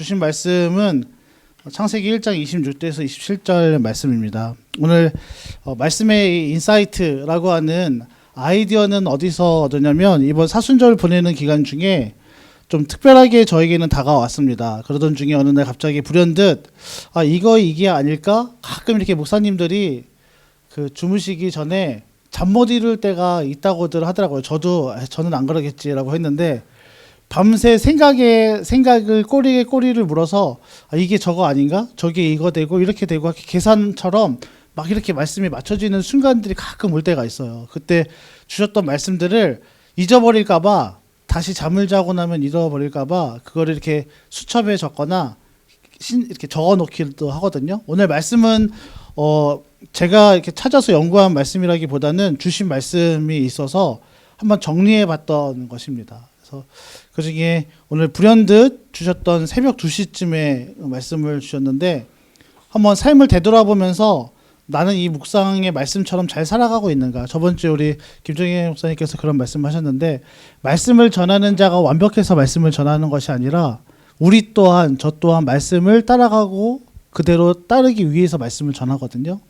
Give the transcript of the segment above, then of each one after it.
주신 말씀은 창세기 1장 26절에서 27절 말씀입니다. 오늘 말씀의 인사이트라고 하는 아이디어는 어디서 얻었냐면 이번 사순절 보내는 기간 중에 좀 특별하게 저에게는 다가왔습니다. 그러던 중에 어느 날 갑자기 불현듯 이게 아닐까? 가끔 이렇게 목사님들이 그 주무시기 전에 잠 못 이룰 때가 있다고들 하더라고요. 저는 안 그러겠지라고 했는데 밤새 생각을 꼬리에 꼬리를 물어서 이게 저거 아닌가? 저게 이거 되고 이렇게 되고 계산처럼 막 이렇게 말씀이 맞춰지는 순간들이 가끔 올 때가 있어요. 그때 주셨던 말씀들을 잊어버릴까봐 다시 잠을 자고 나면 잊어버릴까봐 그거를 이렇게 수첩에 적거나 이렇게 적어놓기도 하거든요. 오늘 말씀은 제가 이렇게 찾아서 연구한 말씀이라기보다는 주신 말씀이 있어서 한번 정리해봤던 것입니다. 그래서 그 중에 오늘 불현듯 주셨던 새벽 2시쯤에 말씀을 주셨는데 한번 삶을 되돌아보면서 나는 이 묵상의 말씀처럼 잘 살아가고 있는가. 저번 주에 우리 김정희 목사님께서 그런 말씀하셨는데 말씀을 전하는 자가 완벽해서 말씀을 전하는 것이 아니라 우리 또한 저 또한 말씀을 따라가고 그대로 따르기 위해서 말씀을 전하거든요.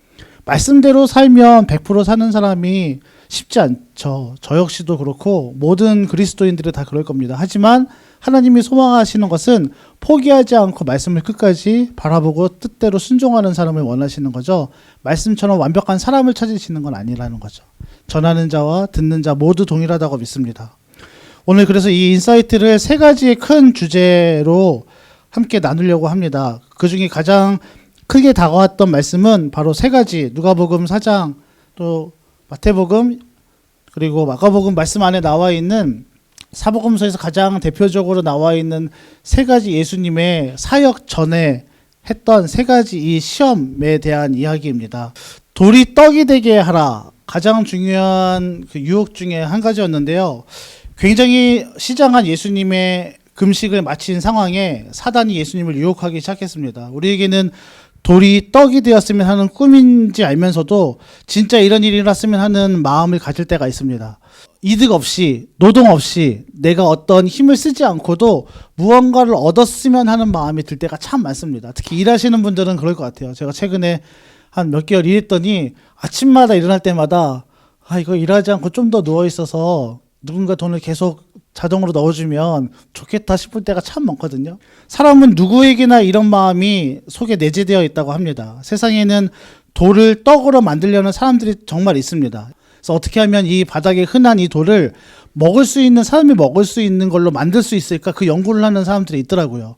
말씀대로 살면 100% 사는 사람이 쉽지 않죠. 저 역시도 그렇고 모든 그리스도인들이 다 그럴 겁니다. 하지만 하나님이 소망하시는 것은 포기하지 않고 말씀을 끝까지 바라보고 뜻대로 순종하는 사람을 원하시는 거죠. 말씀처럼 완벽한 사람을 찾으시는 건 아니라는 거죠. 전하는 자와 듣는 자 모두 동일하다고 믿습니다. 오늘 그래서 이 인사이트를 3가지의 큰 주제로 함께 나누려고 합니다. 그 중에 가장 크게 다가왔던 말씀은 바로 3가지, 누가복음 4장, 또 마태복음, 그리고 마가복음 말씀 안에 나와 있는 사복음서에서 가장 대표적으로 나와 있는 3가지 예수님의 사역 전에 했던 3가지 이 시험에 대한 이야기입니다. 돌이 떡이 되게 하라. 가장 중요한 그 유혹 중에 한 가지였는데요. 굉장히 시장한 예수님의 금식을 마친 상황에 사단이 예수님을 유혹하기 시작했습니다. 우리에게는 돌이 떡이 되었으면 하는 꿈인지 알면서도 진짜 이런 일이 일어났으면 하는 마음을 가질 때가 있습니다. 이득 없이, 노동 없이 내가 어떤 힘을 쓰지 않고도 무언가를 얻었으면 하는 마음이 들 때가 참 많습니다. 특히 일하시는 분들은 그럴 것 같아요. 제가 최근에 한 몇 개월 일했더니 아침마다 일어날 때마다 이거 일하지 않고 좀 더 누워 있어서 누군가 돈을 계속 자동으로 넣어주면 좋겠다 싶을 때가 참 많거든요. 사람은 누구에게나 이런 마음이 속에 내재되어 있다고 합니다. 세상에는 돌을 떡으로 만들려는 사람들이 정말 있습니다. 그래서 어떻게 하면 이 바닥에 흔한 이 돌을 먹을 수 있는 사람이 먹을 수 있는 걸로 만들 수 있을까 그 연구를 하는 사람들이 있더라고요.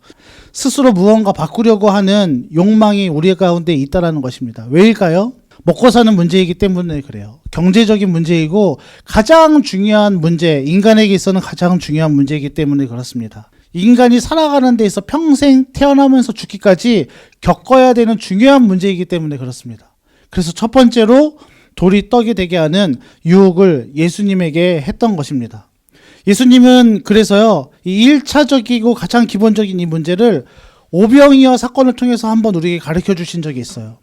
스스로 무언가 바꾸려고 하는 욕망이 우리 가운데 있다라는 것입니다. 왜일까요? 먹고 사는 문제이기 때문에 그래요. 경제적인 문제이고 가장 중요한 문제, 인간에게 있어서는 가장 중요한 문제이기 때문에 그렇습니다. 인간이 살아가는 데 있어 평생 태어나면서 죽기까지 겪어야 되는 중요한 문제이기 때문에 그렇습니다. 그래서 첫 번째로 돌이 떡이 되게 하는 유혹을 예수님에게 했던 것입니다. 예수님은 그래서요, 이 1차적이고 가장 기본적인 이 문제를 오병이어 사건을 통해서 한번 우리에게 가르쳐 주신 적이 있어요.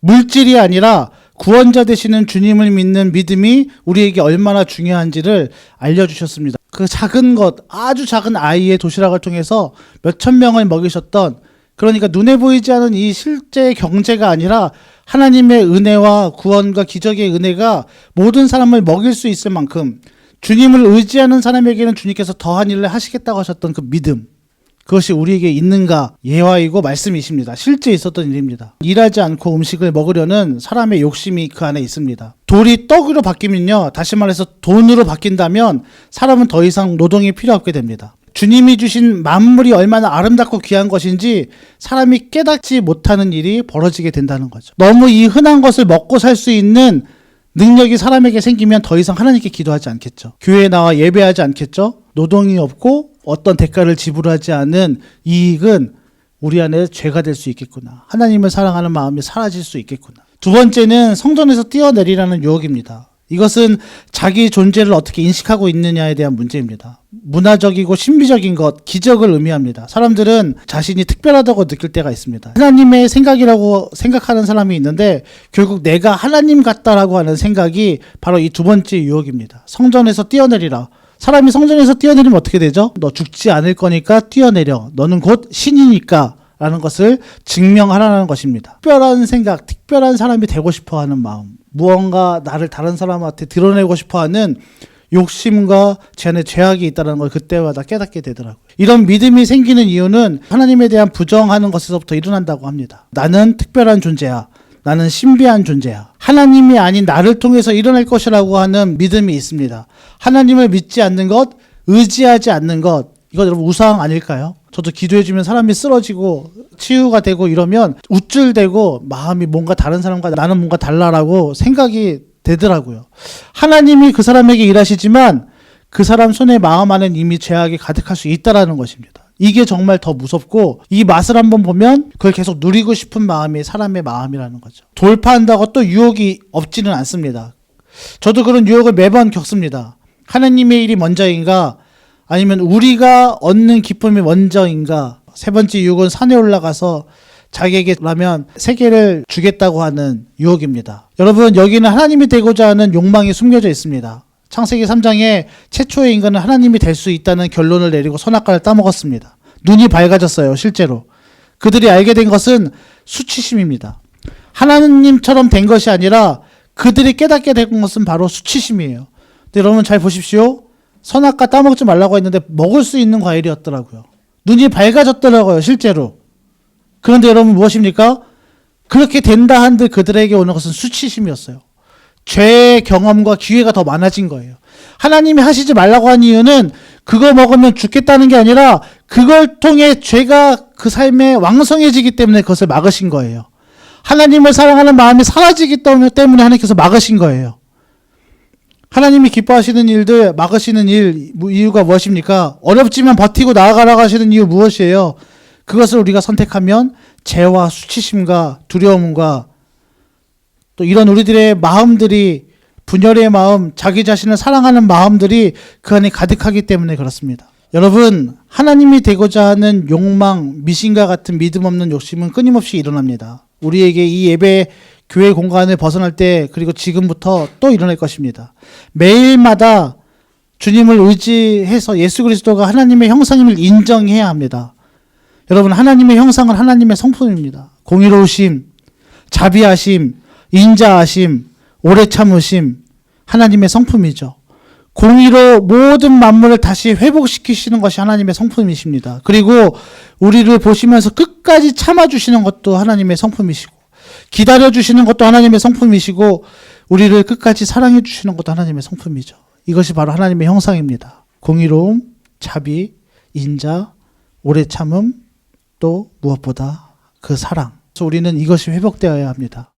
물질이 아니라 구원자 되시는 주님을 믿는 믿음이 우리에게 얼마나 중요한지를 알려주셨습니다. 그 작은 것, 아주 작은 아이의 도시락을 통해서 몇천 명을 먹이셨던, 그러니까 눈에 보이지 않은 이 실제 경제가 아니라 하나님의 은혜와 구원과 기적의 은혜가 모든 사람을 먹일 수 있을 만큼 주님을 의지하는 사람에게는 주님께서 더한 일을 하시겠다고 하셨던 그 믿음, 그것이 우리에게 있는가 예화이고 말씀이십니다. 실제 있었던 일입니다. 일하지 않고 음식을 먹으려는 사람의 욕심이 그 안에 있습니다. 돌이 떡으로 바뀌면요, 다시 말해서 돈으로 바뀐다면 사람은 더 이상 노동이 필요 없게 됩니다. 주님이 주신 만물이 얼마나 아름답고 귀한 것인지 사람이 깨닫지 못하는 일이 벌어지게 된다는 거죠. 너무 이 흔한 것을 먹고 살 수 있는 능력이 사람에게 생기면 더 이상 하나님께 기도하지 않겠죠. 교회에 나와 예배하지 않겠죠. 노동이 없고 어떤 대가를 지불하지 않은 이익은 우리 안에 죄가 될 수 있겠구나. 하나님을 사랑하는 마음이 사라질 수 있겠구나. 두 번째는 성전에서 뛰어내리라는 유혹입니다. 이것은 자기 존재를 어떻게 인식하고 있느냐에 대한 문제입니다. 문화적이고 신비적인 것, 기적을 의미합니다. 사람들은 자신이 특별하다고 느낄 때가 있습니다. 하나님의 생각이라고 생각하는 사람이 있는데 결국 내가 하나님 같다라고 하는 생각이 바로 이 두 번째 유혹입니다. 성전에서 뛰어내리라. 사람이 성전에서 뛰어내리면 어떻게 되죠? 너 죽지 않을 거니까 뛰어내려. 너는 곧 신이니까. 라는 것을 증명하라는 것입니다. 특별한 생각, 특별한 사람이 되고 싶어 하는 마음, 무언가 나를 다른 사람한테 드러내고 싶어 하는 욕심과 제 안에 죄악이 있다는 걸 그때마다 깨닫게 되더라고요. 이런 믿음이 생기는 이유는 하나님에 대한 부정하는 것에서부터 일어난다고 합니다. 나는 특별한 존재야. 나는 신비한 존재야. 하나님이 아닌 나를 통해서 일어날 것이라고 하는 믿음이 있습니다. 하나님을 믿지 않는 것, 의지하지 않는 것, 이거 여러분 우상 아닐까요? 저도 기도해주면 사람이 쓰러지고 치유가 되고 이러면 우쭐대고 마음이 뭔가 다른 사람과 나는 뭔가 달라라고 생각이 되더라고요. 하나님이 그 사람에게 일하시지만 그 사람 손에 마음 안엔 이미 죄악이 가득할 수 있다라는 것입니다. 이게 정말 더 무섭고 이 맛을 한번 보면 그걸 계속 누리고 싶은 마음이 사람의 마음이라는 거죠. 돌파한다고 또 유혹이 없지는 않습니다. 저도 그런 유혹을 매번 겪습니다. 하나님의 일이 먼저인가 아니면 우리가 얻는 기쁨이 먼저인가. 세 번째 유혹은 산에 올라가서 자기에게 라면 3개를 주겠다고 하는 유혹입니다. 여러분 여기는 하나님이 되고자 하는 욕망이 숨겨져 있습니다. 창세기 3장에 최초의 인간은 하나님이 될 수 있다는 결론을 내리고 선악과를 따먹었습니다. 눈이 밝아졌어요. 실제로. 그들이 알게 된 것은 수치심입니다. 하나님처럼 된 것이 아니라 그들이 깨닫게 된 것은 바로 수치심이에요. 근데 여러분 잘 보십시오. 선악과 따먹지 말라고 했는데 먹을 수 있는 과일이었더라고요. 눈이 밝아졌더라고요. 실제로. 그런데 여러분 무엇입니까? 그렇게 된다 한들 그들에게 오는 것은 수치심이었어요. 죄의 경험과 기회가 더 많아진 거예요. 하나님이 하시지 말라고 한 이유는 그거 먹으면 죽겠다는 게 아니라 그걸 통해 죄가 그 삶에 왕성해지기 때문에 그것을 막으신 거예요. 하나님을 사랑하는 마음이 사라지기 때문에 하나님께서 막으신 거예요. 하나님이 기뻐하시는 일들, 막으시는 이유가 무엇입니까? 어렵지만 버티고 나아가라고 하시는 이유 무엇이에요? 그것을 우리가 선택하면 죄와 수치심과 두려움과 또 이런 우리들의 마음들이 분열의 마음, 자기 자신을 사랑하는 마음들이 그 안에 가득하기 때문에 그렇습니다. 여러분, 하나님이 되고자 하는 욕망, 미신과 같은 믿음 없는 욕심은 끊임없이 일어납니다. 우리에게 이 예배 교회 공간을 벗어날 때 그리고 지금부터 또 일어날 것입니다. 매일마다 주님을 의지해서 예수 그리스도가 하나님의 형상임을 인정해야 합니다. 여러분 하나님의 형상은 하나님의 성품입니다. 공의로우심, 자비하심, 인자하심, 오래 참으심 하나님의 성품이죠. 공의로 모든 만물을 다시 회복시키시는 것이 하나님의 성품이십니다. 그리고 우리를 보시면서 끝까지 참아주시는 것도 하나님의 성품이시고 기다려주시는 것도 하나님의 성품이시고 우리를 끝까지 사랑해주시는 것도 하나님의 성품이죠. 이것이 바로 하나님의 형상입니다. 공의로움, 자비, 인자, 오래 참음, 또 무엇보다 그 사랑. 그래서 우리는 이것이 회복되어야 합니다.